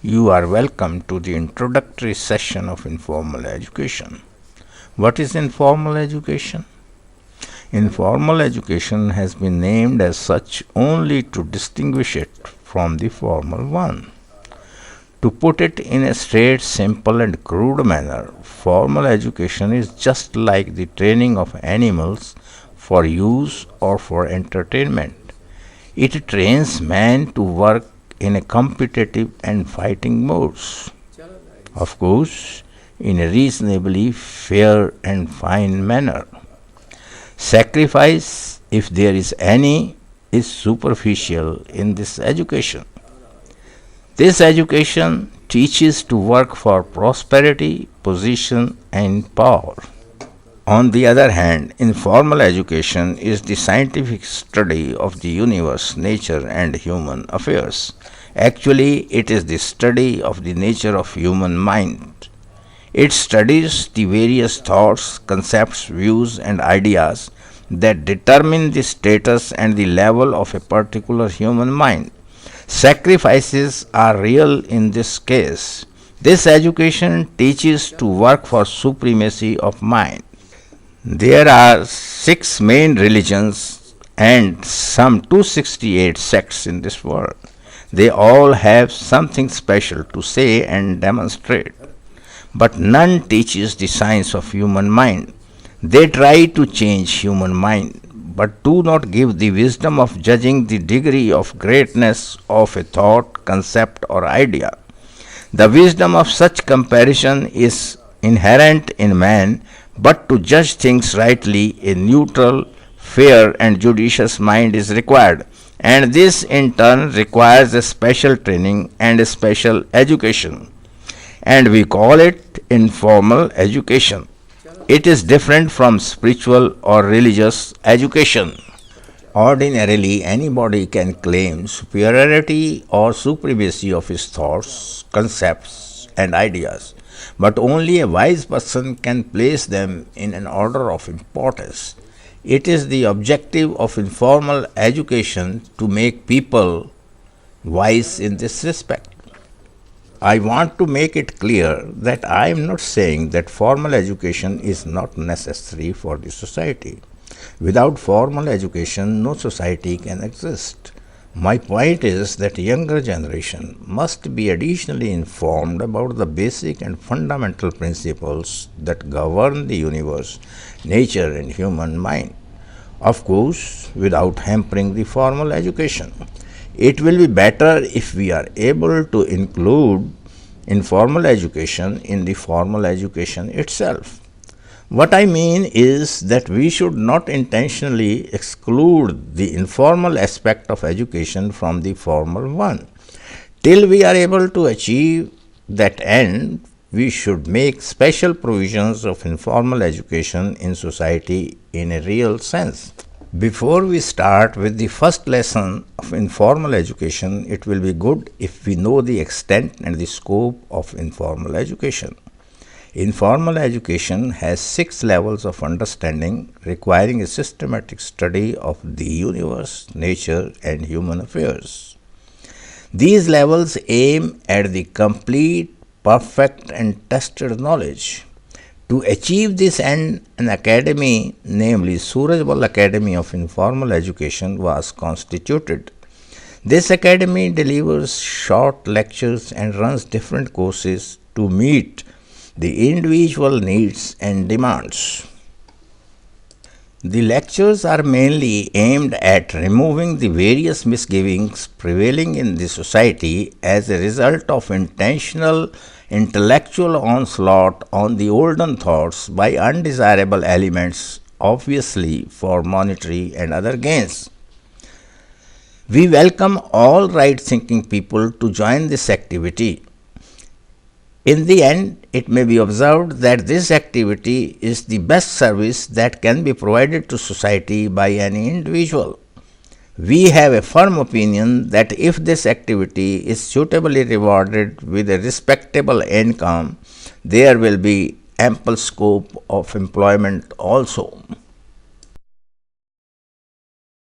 You are welcome to the introductory session of informal education. What is informal education? Informal education has been named as such only to distinguish it from the formal one. To put it in a straight, simple, and crude manner, formal education is just like the training of animals for use or for entertainment. It trains man to work in a competitive and fighting modes. Of course, in a reasonably fair and fine manner. Sacrifice, if there is any, is superficial in this education. This education teaches to work for prosperity, position, and power. On the other hand, informal education is the scientific study of the universe, nature, and human affairs. Actually, it is the study of the nature of human mind. It studies the various thoughts, concepts, views, and ideas that determine the status and the level of a particular human mind. Sacrifices are real in this case. This education teaches to work for supremacy of mind. There are 6 main religions and some 268 sects in this world. They all have something special to say and demonstrate. But none teaches the science of human mind. They try to change human mind, but do not give the wisdom of judging the degree of greatness of a thought, concept, or idea. The wisdom of such comparison is inherent in man, but to judge things rightly, a neutral, fair, and judicious mind is required, and this in turn requires a special training and a special education, and we call it informal education. It is different from spiritual or religious education. Ordinarily, anybody can claim superiority or supremacy of his thoughts, concepts, and ideas, but only a wise person can place them in an order of importance. It is the objective of informal education to make people wise in this respect. I want to make it clear that I am not saying that formal education is not necessary for the society. Without formal education, no society can exist. My point is that younger generation must be additionally informed about the basic and fundamental principles that govern the universe, nature, and human mind. Of course, without hampering the formal education. It will be better if we are able to include informal education in the formal education itself. What I mean is that we should not intentionally exclude the informal aspect of education from the formal one. Till we are able to achieve that end, we should make special provisions of informal education in society in a real sense. Before we start with the first lesson of informal education, it will be good if we know the extent and the scope of informal education. Informal education has 6 levels of understanding requiring a systematic study of the universe, nature, and human affairs. These levels aim at the complete, perfect, and tested knowledge. To achieve this end, an academy, namely Surajbal Academy of Informal Education, was constituted. This academy delivers short lectures and runs different courses to meet the individual needs and demands. The lectures are mainly aimed at removing the various misgivings prevailing in the society as a result of intentional intellectual onslaught on the olden thoughts by undesirable elements, obviously for monetary and other gains. We welcome all right-thinking people to join this activity. In the end, it may be observed that this activity is the best service that can be provided to society by any individual. We have a firm opinion that if this activity is suitably rewarded with a respectable income, there will be ample scope of employment also.